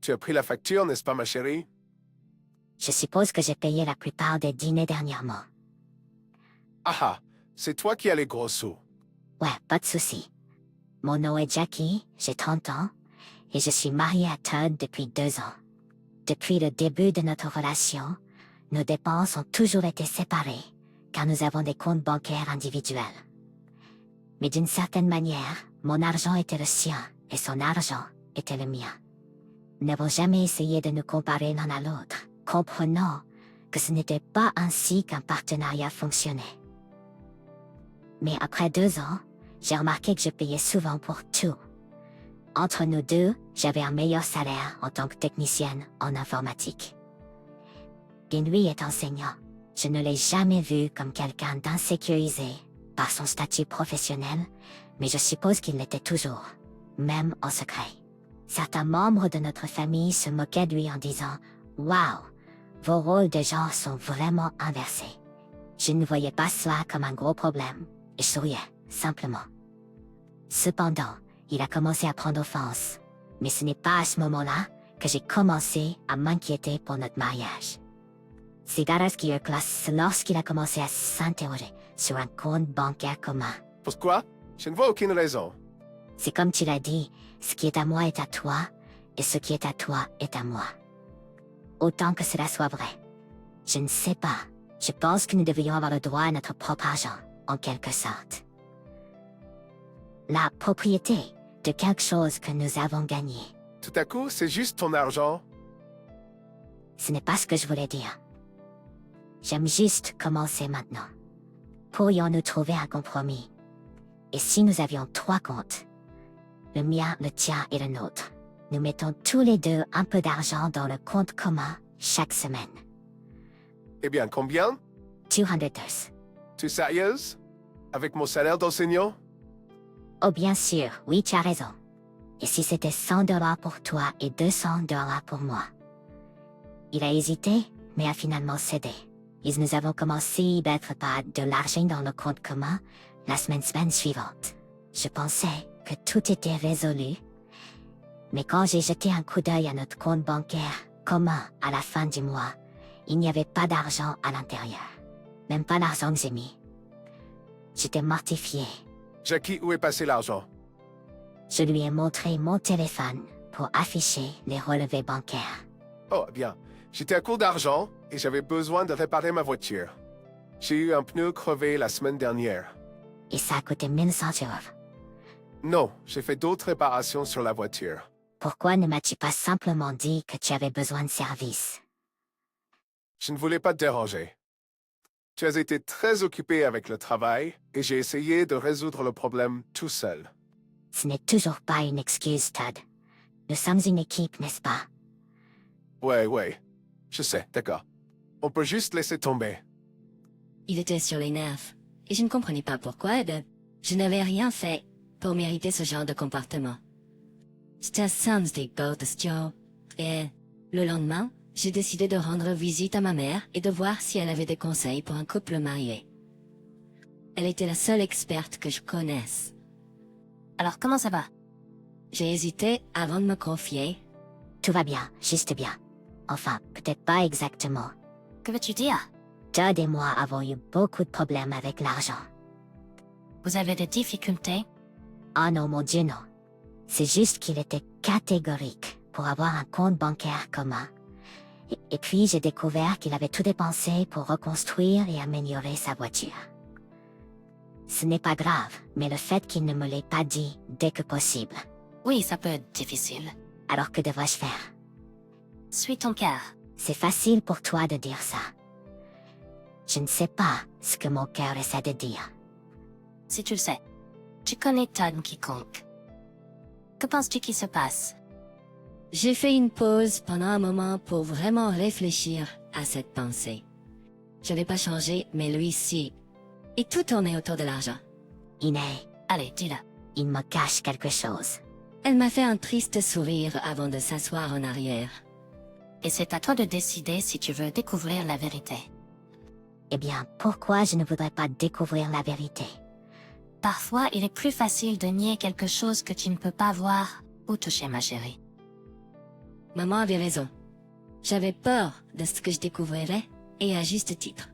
Tu as pris la facture, n'est-ce pas, ma chérie? Je suppose que j'ai payé la plupart des dîners dernièrement. Ah ah, c'est toi qui as les gros sous. Ouais, pas de souci. Mon nom est Jackie, j'ai 30 ans, et je suis mariée à Todd depuis 2 ans. Depuis le début de notre relation, nos dépenses ont toujours été séparées, car nous avons des comptes bancaires individuels. Mais d'une certaine manière, mon argent était le sien, et son argent était le mien. Nous n'avons jamais essayé de nous comparer l'un à l'autre, comprenant que ce n'était pas ainsi qu'un partenariat fonctionnait. Mais après 2 ans, j'ai remarqué que je payais souvent pour tout. Entre nous deux, j'avais un meilleur salaire en tant que technicienne en informatique. Bien lui est enseignant. Je ne l'ai jamais vu comme quelqu'un d'insécurisé par son statut professionnel, mais je suppose qu'il l'était toujours, même en secret. Certains membres de notre famille se moquaient de lui en disant « Wow, vos rôles de genre sont vraiment inversés ». Je ne voyais pas cela comme un gros problème, et je souriais, simplement. Cependant, il a commencé à prendre offense, mais ce n'est pas à ce moment-là que j'ai commencé à m'inquiéter pour notre mariage. C'est à ce qui est classe lorsqu'il a commencé à s'interroger sur un compte bancaire commun. Pourquoi? Je ne vois aucune raison. C'est comme tu l'as dit, ce qui est à moi est à toi, et ce qui est à toi est à moi. Autant que cela soit vrai. Je ne sais pas, je pense que nous devrions avoir le droit à notre propre argent, en quelque sorte. La propriété de quelque chose que nous avons gagné. Tout à coup, c'est juste ton argent. Ce n'est pas ce que je voulais dire. J'aime juste commencer maintenant. Pourrions-nous trouver un compromis? Et si nous avions 3 comptes? Le mien, le tien et le nôtre. Nous mettons tous les deux un peu d'argent dans le compte commun chaque semaine. Eh bien, combien? $200. Tu es sérieuse? Avec mon salaire d'enseignant? Oh bien sûr, oui tu as raison. Et si c'était $100 pour toi et $200 pour moi? Il a hésité, mais a finalement cédé. Et nous avons commencé à mettre pas de l'argent dans le compte commun la semaine suivante. Je pensais que tout était résolu. Mais quand j'ai jeté un coup d'œil à notre compte bancaire commun à la fin du mois, il n'y avait pas d'argent à l'intérieur. Même pas l'argent que j'ai mis. J'étais mortifiée. Jackie, où est passé l'argent? Je lui ai montré mon téléphone pour afficher les relevés bancaires. Oh, bien. J'étais à court d'argent et j'avais besoin de réparer ma voiture. J'ai eu un pneu crevé la semaine dernière. Et ça a coûté 1100 €. Non, j'ai fait d'autres réparations sur la voiture. Pourquoi ne m'as-tu pas simplement dit que tu avais besoin de service? Je ne voulais pas te déranger. Tu as été très occupé avec le travail et j'ai essayé de résoudre le problème tout seul. Ce n'est toujours pas une excuse, Todd. Nous sommes une équipe, n'est-ce pas? Ouais. Je sais, d'accord. On peut juste laisser tomber. Il était sur les nerfs, et je ne comprenais pas pourquoi, je n'avais rien fait pour mériter ce genre de comportement. C'était samedi bestiaux, et le lendemain, j'ai décidé de rendre visite à ma mère et de voir si elle avait des conseils pour un couple marié. Elle était la seule experte que je connaisse. Alors comment ça va? J'ai hésité avant de me confier. Tout va bien, juste bien. Enfin, peut-être pas exactement. Que veux-tu dire? Todd et moi avons eu beaucoup de problèmes avec l'argent. Vous avez des difficultés? Oh non, mon Dieu, non. C'est juste qu'il était catégorique pour avoir un compte bancaire commun. Et puis j'ai découvert qu'il avait tout dépensé pour reconstruire et améliorer sa voiture. Ce n'est pas grave, mais le fait qu'il ne me l'ait pas dit dès que possible. Oui, ça peut être difficile. Alors que devrais-je faire? Suis ton cœur. C'est facile pour toi de dire ça. Je ne sais pas ce que mon cœur essaie de dire. Si tu le sais. Tu connais Todd quiconque. Que penses-tu qui se passe? J'ai fait une pause pendant un moment pour vraiment réfléchir à cette pensée. Je n'avais pas changé, mais lui si. Et tout tournait autour de l'argent. Iné, Allez, dis-le. il me cache quelque chose. Elle m'a fait un triste sourire avant de s'asseoir en arrière. Et c'est à toi de décider si tu veux découvrir la vérité. Eh bien, pourquoi je ne voudrais pas découvrir la vérité? Parfois, il est plus facile de nier quelque chose que tu ne peux pas voir ou toucher, ma chérie. Maman avait raison. J'avais peur de ce que je découvrirais, et à juste titre.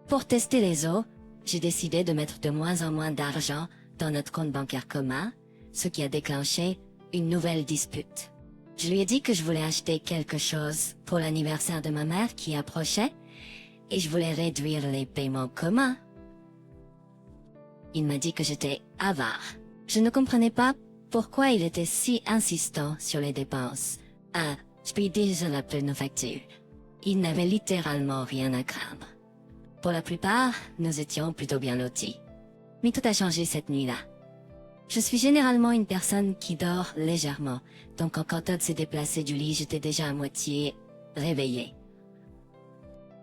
Pour tester les eaux, j'ai décidé de mettre de moins en moins d'argent dans notre compte bancaire commun, ce qui a déclenché une nouvelle dispute. Je lui ai dit que je voulais acheter quelque chose pour l'anniversaire de ma mère qui approchait, et je voulais réduire les paiements communs. Il m'a dit que j'étais avare. Je ne comprenais pas pourquoi il était si insistant sur les dépenses. Ah, je paye déjà la pleine facture. Il n'avait littéralement rien à craindre. Pour la plupart, nous étions plutôt bien lotis. Mais tout a changé cette nuit-là. Je suis généralement une personne qui dort légèrement, donc quand Todd s'est déplacé du lit, j'étais déjà à moitié réveillée.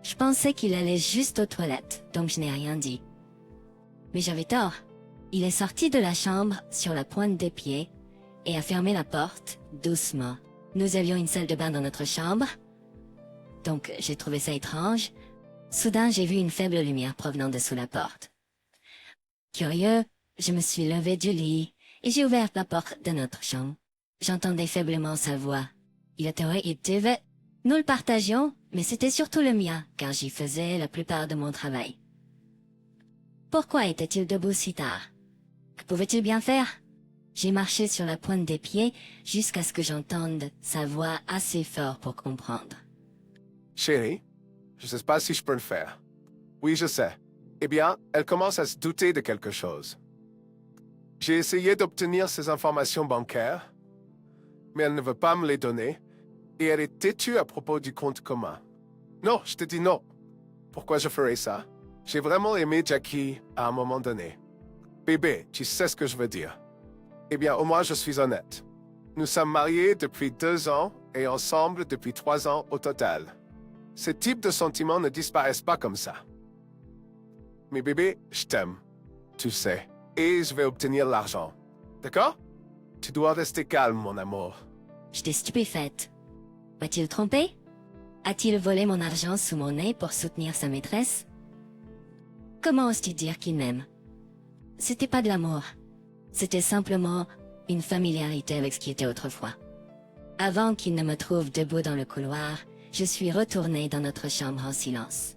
Je pensais qu'il allait juste aux toilettes, donc je n'ai rien dit. Mais j'avais tort. Il est sorti de la chambre sur la pointe des pieds et a fermé la porte doucement. Nous avions une salle de bain dans notre chambre, donc j'ai trouvé ça étrange. Soudain, j'ai vu une faible lumière provenant de sous la porte. Curieux, je me suis levée du lit et j'ai ouvert la porte de notre chambre. J'entendais faiblement sa voix. Il était nous le partagions, mais c'était surtout le mien, car j'y faisais la plupart de mon travail. Pourquoi était-il debout si tard? Que pouvait-il bien faire? J'ai marché sur la pointe des pieds jusqu'à ce que j'entende sa voix assez fort pour comprendre. Chérie, je sais pas si je peux le faire. Oui, je sais. Eh bien, elle commence à se douter de quelque chose. J'ai essayé d'obtenir ses informations bancaires, mais elle ne veut pas me les donner, et elle est têtue à propos du compte commun. Non, je te dis non. Pourquoi je ferais ça? J'ai vraiment aimé Jackie à un moment donné. Bébé, tu sais ce que je veux dire. Eh bien, au moins je suis honnête. Nous sommes mariés depuis 2 ans et ensemble depuis 3 ans au total. Ce type de sentiments ne disparaissent pas comme ça. Mais bébé, je t'aime. Tu sais. Et je vais obtenir l'argent. D'accord? Tu dois rester calme, mon amour. J'étais stupéfaite. M'a-t-il trompé? A-t-il volé mon argent sous mon nez pour soutenir sa maîtresse? Comment ose-t-il dire qu'il m'aime? C'était pas de l'amour. C'était simplement une familiarité avec ce qui était autrefois. Avant qu'il ne me trouve debout dans le couloir, je suis retournée dans notre chambre en silence.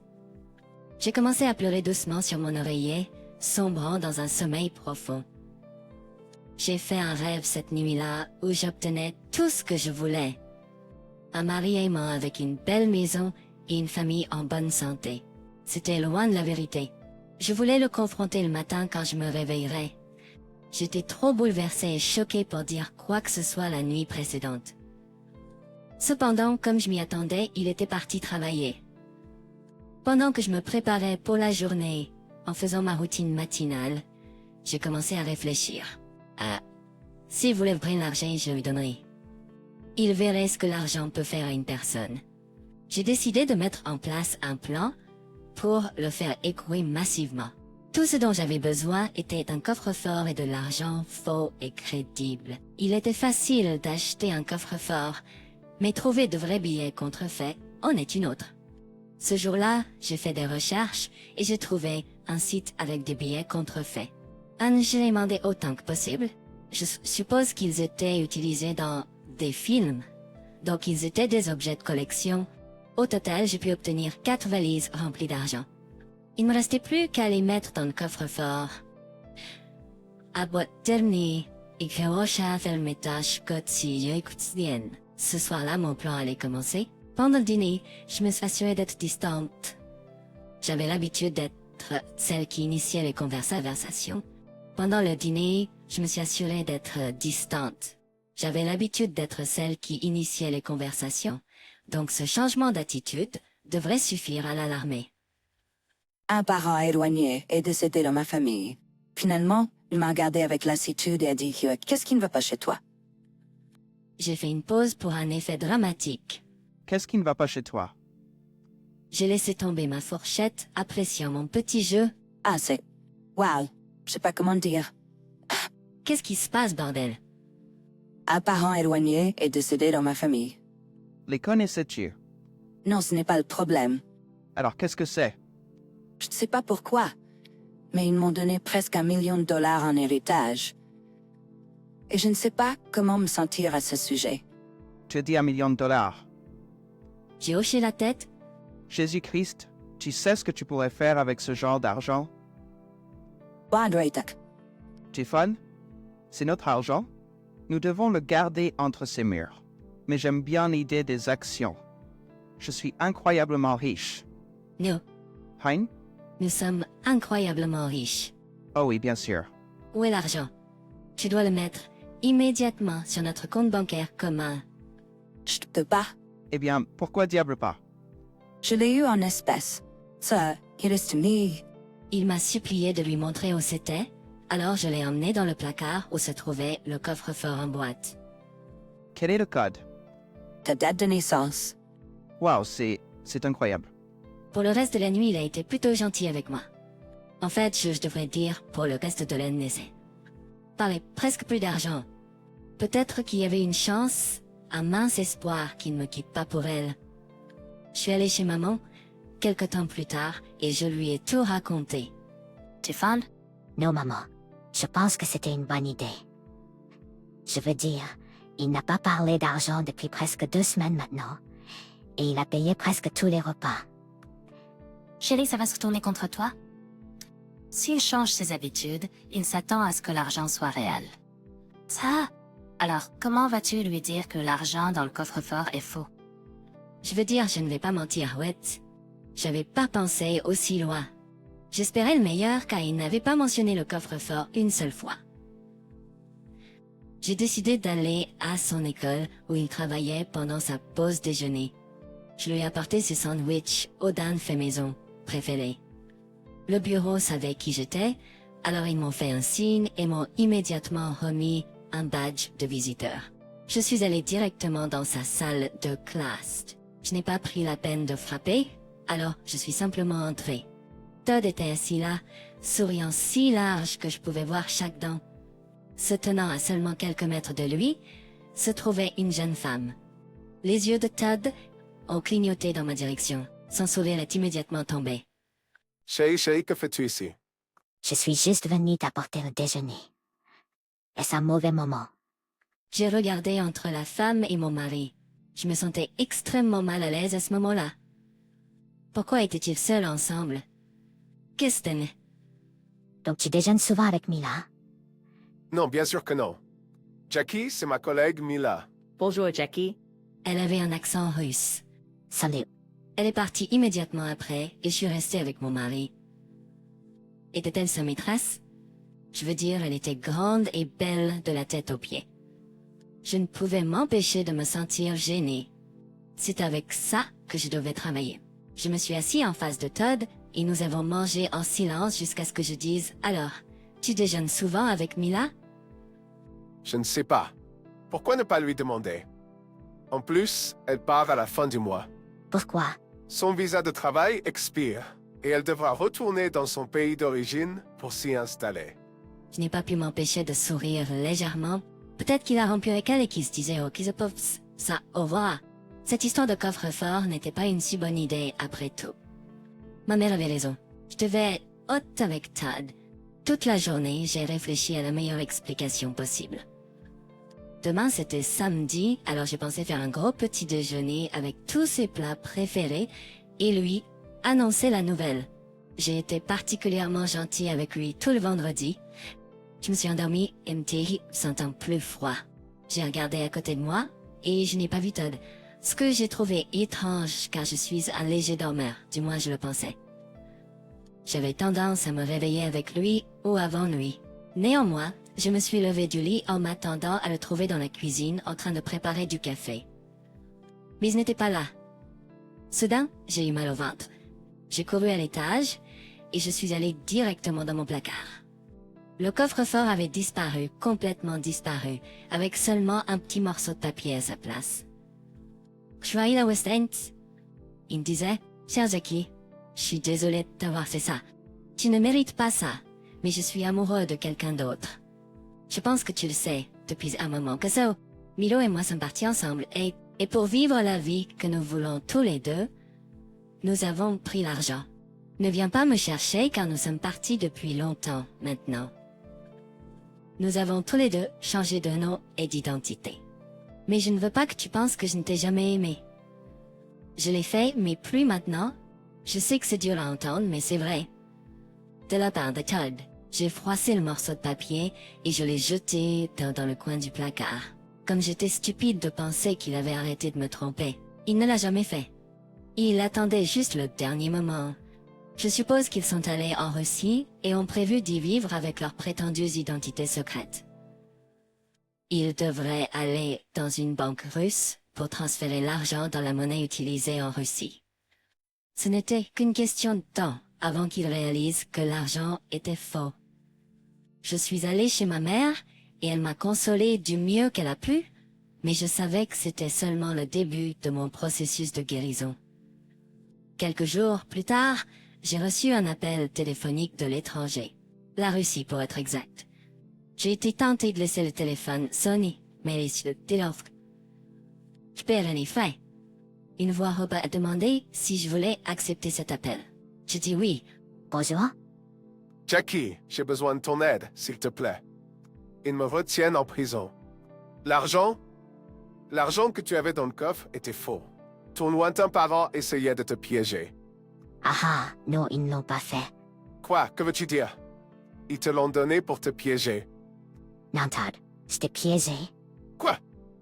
J'ai commencé à pleurer doucement sur mon oreiller, sombrant dans un sommeil profond. J'ai fait un rêve cette nuit-là où j'obtenais tout ce que je voulais. Un mari aimant avec une belle maison et une famille en bonne santé. C'était loin de la vérité. Je voulais le confronter le matin quand je me réveillerais. J'étais trop bouleversée et choquée pour dire quoi que ce soit la nuit précédente. Cependant, comme je m'y attendais, il était parti travailler. Pendant que je me préparais pour la journée, en faisant ma routine matinale, j'ai commencé à réfléchir. Ah, s'il voulait prendre l'argent, je lui donnerais. Il verrait ce que l'argent peut faire à une personne. J'ai décidé de mettre en place un plan pour le faire écouler massivement. Tout ce dont j'avais besoin était un coffre-fort et de l'argent faux et crédible. Il était facile d'acheter un coffre-fort, mais trouver de vrais billets contrefaits en est une autre. Ce jour-là, j'ai fait des recherches et j'ai trouvé un site avec des billets contrefaits. Je les demandé autant que possible. Je suppose qu'ils étaient utilisés dans des films, donc ils étaient des objets de collection. Au total, j'ai pu obtenir 4 valises remplies d'argent. Il ne me restait plus qu'à les mettre dans le coffre-fort. À boîte dernier, et que Rocha fait mes tâches quotidiennes. Ce soir-là, mon plan allait commencer. Pendant le dîner, je me suis assurée d'être distante. J'avais l'habitude d'être celle qui initiait les conversations. Pendant le dîner, je me suis assurée d'être distante. J'avais l'habitude d'être celle qui initiait les conversations. Donc ce changement d'attitude devrait suffire à l'alarmer. Un parent éloigné est décédé dans ma famille. Finalement, il m'a regardé avec lassitude et a dit « Qu'est-ce qui ne va pas chez toi ?» J'ai fait une pause pour un effet dramatique. Qu'est-ce qui ne va pas chez toi? J'ai laissé tomber ma fourchette, appréciant mon petit jeu. Ah, c'est... Wow, je sais pas comment dire. Qu'est-ce qui se passe, bordel? Un parent éloigné est décédé dans ma famille. Les connaissais-tu? Non, ce n'est pas le problème. Alors qu'est-ce que c'est? Je ne sais pas pourquoi, mais ils m'ont donné presque $1 million en héritage. Et je ne sais pas comment me sentir à ce sujet. Tu as dit $1 million. J'ai hoché la tête. Jésus-Christ, tu sais ce que tu pourrais faire avec ce genre d'argent? Wadraitak. Tiffon, c'est notre argent. Nous devons le garder entre ces murs. Mais j'aime bien l'idée des actions. Je suis incroyablement riche. Nous, Hein? nous sommes incroyablement riches. Oh oui, bien sûr. Où est l'argent? Tu dois le mettre immédiatement sur notre compte bancaire commun. Je te bats. Eh bien, pourquoi diable pas? Je l'ai eu en espèces. Ça, il est to me. Il m'a supplié de lui montrer où c'était, alors je l'ai emmené dans le placard où se trouvait le coffre-fort en boîte. Quel est le code? Ta date de naissance. Wow, c'est incroyable. Pour le reste de la nuit, il a été plutôt gentil avec moi. En fait, je devrais dire pour le reste de l'année. Parlait presque plus d'argent. Peut-être qu'il y avait une chance, un mince espoir qu'il ne me quitte pas pour elle. Je suis allée chez maman, quelque temps plus tard, et je lui ai tout raconté. Tiffon? Non, maman. Je pense que c'était une bonne idée. Je veux dire, il n'a pas parlé d'argent depuis presque 2 semaines maintenant. Et il a payé presque tous les repas. Chérie, ça va se retourner contre toi? S'il change ses habitudes, il s'attend à ce que l'argent soit réel. Ça? Alors, comment vas-tu lui dire que l'argent dans le coffre-fort est faux? Je veux dire, je ne vais pas mentir, ouais. J'avais pas pensé aussi loin. J'espérais le meilleur car il n'avait pas mentionné le coffre-fort une seule fois. J'ai décidé d'aller à son école où il travaillait pendant sa pause déjeuner. Je lui ai apporté ses sandwichs au Dan fait maison préférés. Le bureau savait qui j'étais, alors ils m'ont fait un signe et m'ont immédiatement remis un badge de visiteur. Je suis allée directement dans sa salle de classe. Je n'ai pas pris la peine de frapper, alors je suis simplement entrée. Todd était assis là, souriant si large que je pouvais voir chaque dent. Se tenant à seulement quelques mètres de lui, se trouvait une jeune femme. Les yeux de Todd ont clignoté dans ma direction. Son sourire est immédiatement tombé. Chérie, que fais-tu ici? Je suis juste venue t'apporter le déjeuner. Est-ce un mauvais moment? J'ai regardé entre la femme et mon mari. Je me sentais extrêmement mal à l'aise à ce moment-là. Pourquoi étaient-ils seuls ensemble? Kirsten, Donc tu déjeunes souvent avec Mila? Non, bien sûr que non. Jackie, c'est ma collègue Mila. Bonjour, Jackie. elle avait un accent russe. Salut. Elle est partie immédiatement après et je suis restée avec mon mari. Était-elle sa maîtresse? Je veux dire, elle était grande et belle de la tête aux pieds. Je ne pouvais m'empêcher de me sentir gênée. C'est avec ça que je devais travailler. Je me suis assis en face de Todd et nous avons mangé en silence jusqu'à ce que je dise « Alors, tu déjeunes souvent avec Mila ?» Je ne sais pas. Pourquoi ne pas lui demander? En plus, elle part à la fin du mois. Pourquoi? Son visa de travail expire et elle devra retourner dans son pays d'origine pour s'y installer. Je n'ai pas pu m'empêcher de sourire légèrement. Peut-être qu'il a rompu avec elle et qu'il se disait « Oh, qu'ils ça, au revoir ». Cette histoire de coffre-fort n'était pas une si bonne idée après tout. Ma mère avait raison. Je devais être haute avec Todd. Toute la journée, j'ai réfléchi à la meilleure explication possible. Demain, c'était samedi, alors j'ai pensé faire un gros petit déjeuner avec tous ses plats préférés et lui annoncer la nouvelle. J'ai été particulièrement gentille avec lui tout le vendredi. Je me suis endormie et me sentant plus froid. J'ai regardé à côté de moi et je n'ai pas vu Todd. Ce que j'ai trouvé étrange car je suis un léger dormeur, du moins je le pensais. J'avais tendance à me réveiller avec lui ou avant lui. Néanmoins, je me suis levée du lit en m'attendant à le trouver dans la cuisine en train de préparer du café. Mais il n'était pas là. Soudain, j'ai eu mal au ventre. J'ai couru à l'étage et je suis allée directement dans mon placard. Le coffre-fort avait disparu, complètement disparu, avec seulement un petit morceau de papier à sa place. Joyeux West End. Il me disait, cher Jackie, je suis désolée de t'avoir fait ça. Tu ne mérites pas ça, mais je suis amoureux de quelqu'un d'autre. Je pense que tu le sais, depuis un moment que ça, Milo et moi sommes partis ensemble et pour vivre la vie que nous voulons tous les deux, nous avons pris l'argent. Ne viens pas me chercher car nous sommes partis depuis longtemps maintenant. Nous avons tous les deux changé de nom et d'identité. Mais je ne veux pas que tu penses que je ne t'ai jamais aimé. Je l'ai fait, mais plus maintenant. Je sais que c'est dur à entendre, mais c'est vrai. De la part de Todd, j'ai froissé le morceau de papier et je l'ai jeté dans le coin du placard. Comme j'étais stupide de penser qu'il avait arrêté de me tromper. Il ne l'a jamais fait. Il attendait juste le dernier moment. Je suppose qu'ils sont allés en Russie et ont prévu d'y vivre avec leurs prétendues identités secrètes. Ils devraient aller dans une banque russe pour transférer l'argent dans la monnaie utilisée en Russie. Ce n'était qu'une question de temps avant qu'ils réalisent que l'argent était faux. Je suis allée chez ma mère et elle m'a consolée du mieux qu'elle a pu, mais je savais que c'était seulement le début de mon processus de guérison. Quelques jours plus tard, j'ai reçu un appel téléphonique de l'étranger. La Russie pour être exact. J'ai été tentée de laisser le téléphone sonner, mais il déloffre. Je perds en effet. Une voix robot a demandé si je voulais accepter cet appel. J'ai dit oui. Bonjour. Jackie, j'ai besoin de ton aide, s'il te plaît. Ils me retiennent en prison. L'argent que tu avais dans le coffre était faux. Ton lointain parent essayait de te piéger. Ah, non, ils ne l'ont pas fait. Quoi? Que veux-tu dire? Ils te l'ont donné pour te piéger. Non, Todd, je t'ai piégé. Quoi?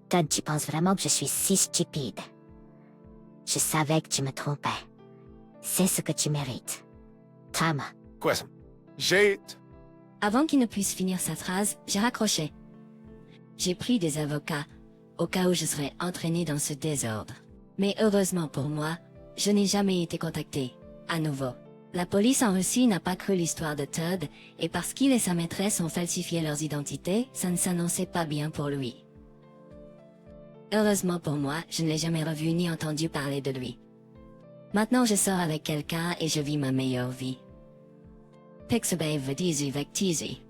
Todd, tu penses vraiment que je suis si stupide? Je savais que tu me trompais. C'est ce que tu mérites. Tom, Quoi? J'ai... Avant qu'il ne puisse finir sa phrase, j'ai raccroché. J'ai pris des avocats, au cas où je serais entraîné dans ce désordre. Mais heureusement pour moi, je n'ai jamais été contacté, à nouveau. La police en Russie n'a pas cru l'histoire de Todd, et parce qu'il et sa maîtresse ont falsifié leurs identités, ça ne s'annonçait pas bien pour lui. Heureusement pour moi, je ne l'ai jamais revu ni entendu parler de lui. Maintenant je sors avec quelqu'un et je vis ma meilleure vie. Pixabay veut dire avec teasy.